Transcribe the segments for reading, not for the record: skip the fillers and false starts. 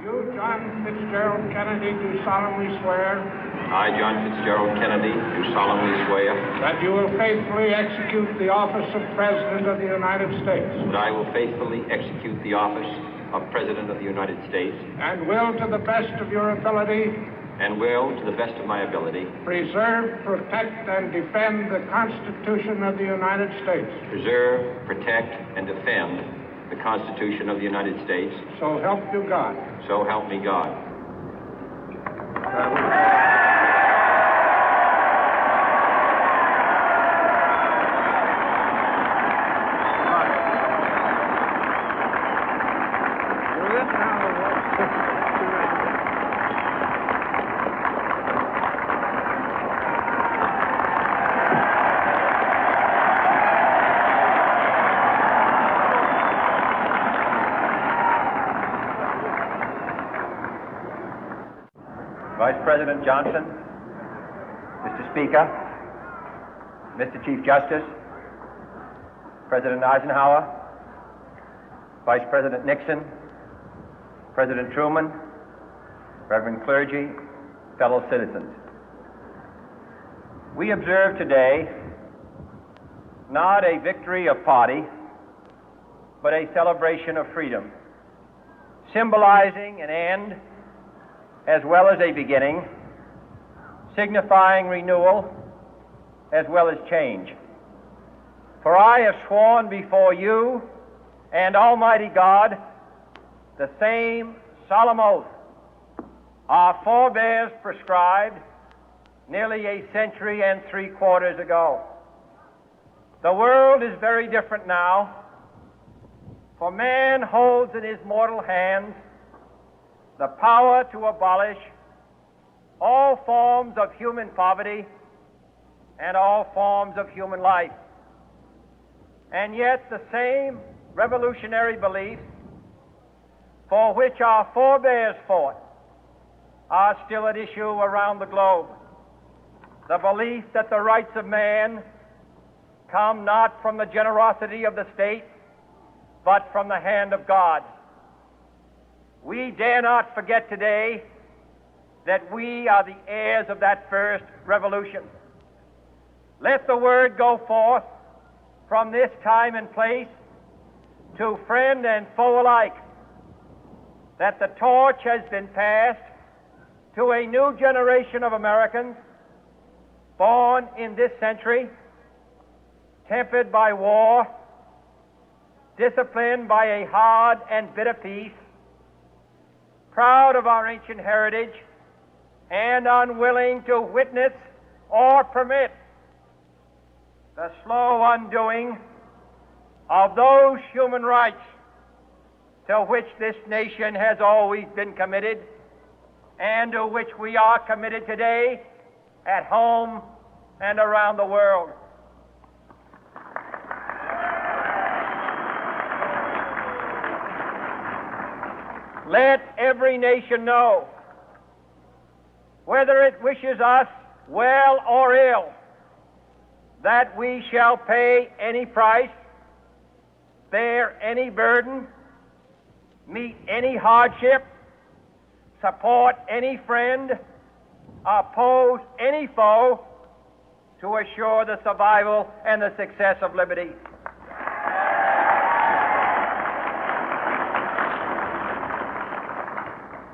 You, John Fitzgerald Kennedy, do solemnly swear. I, John Fitzgerald Kennedy, do solemnly swear. That you will faithfully execute the office of President of the United States. That I will faithfully execute the office of President of the United States. And will, to the best of your ability. And will, to the best of my ability. Preserve, protect, and defend the Constitution of the United States. Preserve, protect, and defend the Constitution of the United States. So help you God. So help me God. Vice President Johnson, Mr. Speaker, Mr. Chief Justice, President Eisenhower, Vice President Nixon, President Truman, Reverend clergy, fellow citizens. We observe today not a victory of party, but a celebration of freedom, symbolizing an end as well as a beginning, signifying renewal as well as change. For I have sworn before you and Almighty God the same solemn oath our forebears prescribed nearly a century and 3/4 ago. The world is very different now, for man holds in his mortal hands the power to abolish all forms of human poverty and all forms of human life. And yet the same revolutionary beliefs for which our forebears fought are still at issue around the globe. The belief that the rights of man come not from the generosity of the state, but from the hand of God. We dare not forget today that we are the heirs of that first revolution. Let the word go forth from this time and place to friend and foe alike that the torch has been passed to a new generation of Americans born in this century, tempered by war, disciplined by a hard and bitter peace, proud of our ancient heritage, and unwilling to witness or permit the slow undoing of those human rights to which this nation has always been committed and to which we are committed today at home and around the world. Let every nation know, whether it wishes us well or ill, that we shall pay any price, bear any burden, meet any hardship, support any friend, oppose any foe to assure the survival and the success of liberty.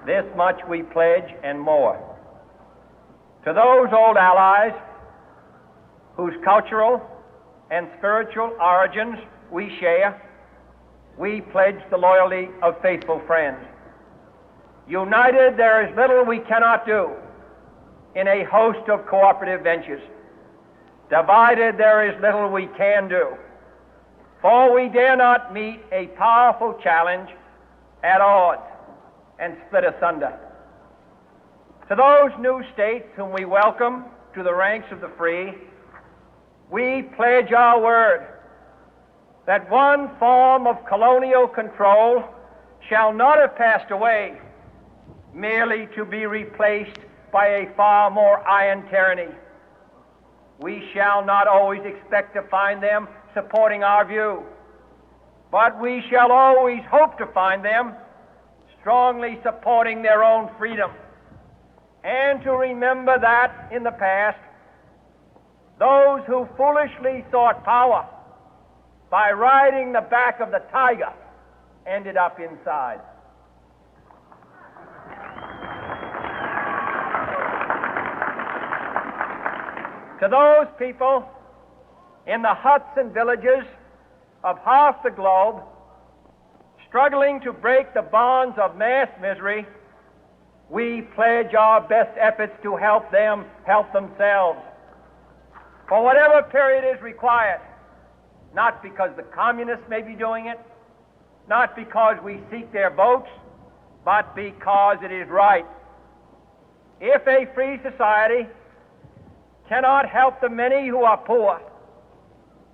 This much we pledge and more. To those old allies whose cultural and spiritual origins we share, we pledge the loyalty of faithful friends. United, there is little we cannot do in a host of cooperative ventures. Divided, there is little we can do, for we dare not meet a powerful challenge at odds and split asunder. To those new states whom we welcome to the ranks of the free, we pledge our word that one form of colonial control shall not have passed away, merely to be replaced by a far more iron tyranny. We shall not always expect to find them supporting our view, but we shall always hope to find them strongly supporting their own freedom, and to remember that in the past, those who foolishly sought power by riding the back of the tiger ended up inside. To those people in the huts and villages of half the globe struggling to break the bonds of mass misery, we pledge our best efforts to help them help themselves for whatever period is required, not because the communists may be doing it, not because we seek their votes, but because it is right. If a free society cannot help the many who are poor,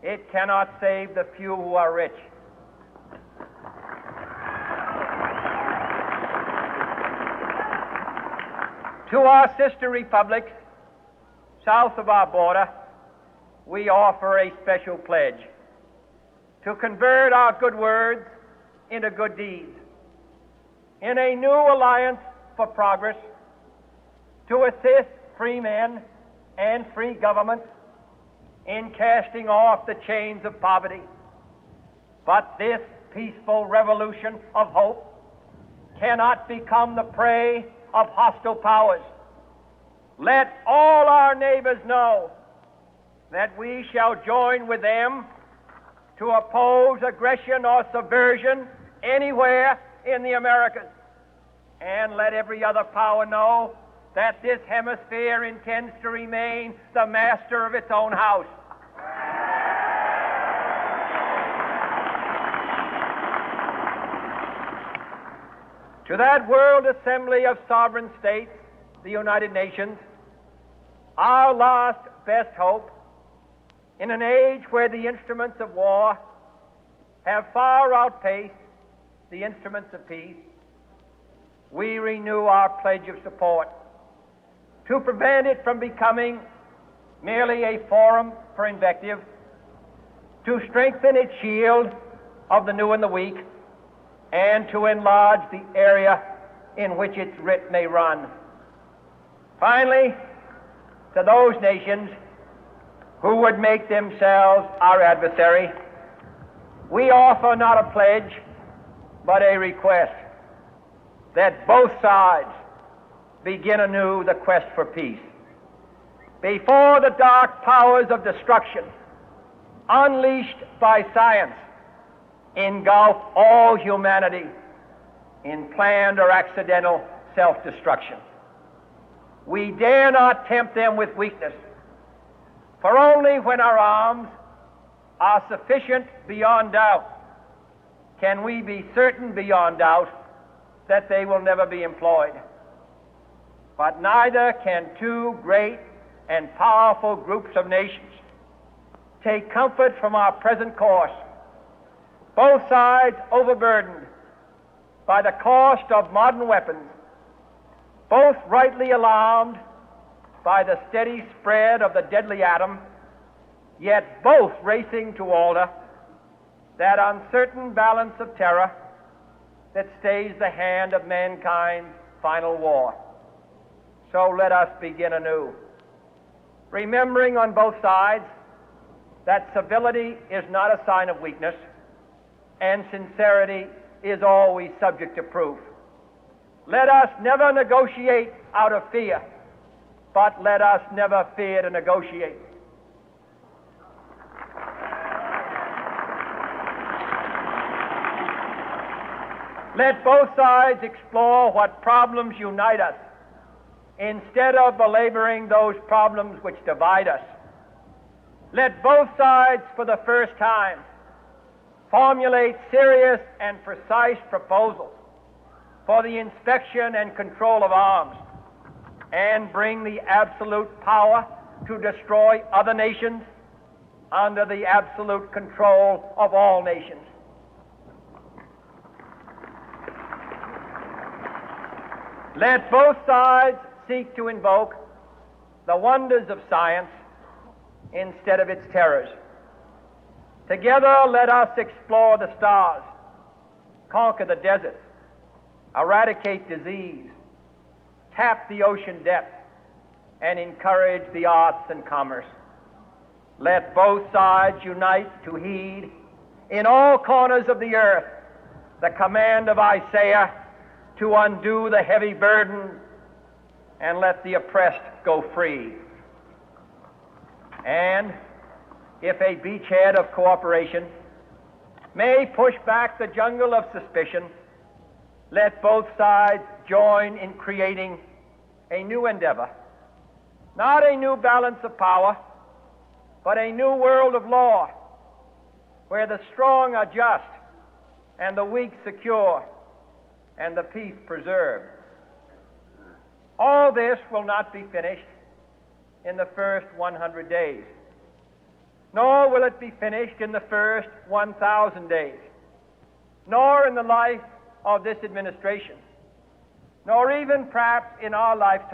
it cannot save the few who are rich. To our sister republics south of our border, we offer a special pledge to convert our good words into good deeds, in a new alliance for progress, to assist free men and free governments in casting off the chains of poverty. But this peaceful revolution of hope cannot become the prey of hostile powers. Let all our neighbors know that we shall join with them to oppose aggression or subversion anywhere in the Americas. And let every other power know that this hemisphere intends to remain the master of its own house. To that World Assembly of Sovereign States, the United Nations, our last best hope, in an age where the instruments of war have far outpaced the instruments of peace, we renew our pledge of support to prevent it from becoming merely a forum for invective, to strengthen its shield of the new and the weak, and to enlarge the area in which its writ may run. Finally, to those nations who would make themselves our adversary, we offer not a pledge, but a request that both sides begin anew the quest for peace. Before the dark powers of destruction, unleashed by science, engulf all humanity in planned or accidental self-destruction, we dare not tempt them with weakness, for only when our arms are sufficient beyond doubt can we be certain beyond doubt that they will never be employed. But neither can two great and powerful groups of nations take comfort from our present course, both sides overburdened by the cost of modern weapons, both rightly alarmed by the steady spread of the deadly atom, yet both racing to alter that uncertain balance of terror that stays the hand of mankind's final war. So let us begin anew, remembering on both sides that civility is not a sign of weakness, and sincerity is always subject to proof. Let us never negotiate out of fear, but let us never fear to negotiate. Let both sides explore what problems unite us, instead of belaboring those problems which divide us. Let both sides, for the first time, formulate serious and precise proposals for the inspection and control of arms, and bring the absolute power to destroy other nations under the absolute control of all nations. Let both sides seek to invoke the wonders of science instead of its terrors. Together, let us explore the stars, conquer the deserts, eradicate disease, tap the ocean depth, and encourage the arts and commerce. Let both sides unite to heed in all corners of the earth the command of Isaiah to undo the heavy burden and let the oppressed go free. And if a beachhead of cooperation may push back the jungle of suspicion, let both sides join in creating a new endeavor, not a new balance of power, but a new world of law, where the strong are just and the weak secure and the peace preserved. All this will not be finished in the first 100 days, nor will it be finished in the first 1,000 days, nor in the life of this administration, nor even perhaps in our lifetime.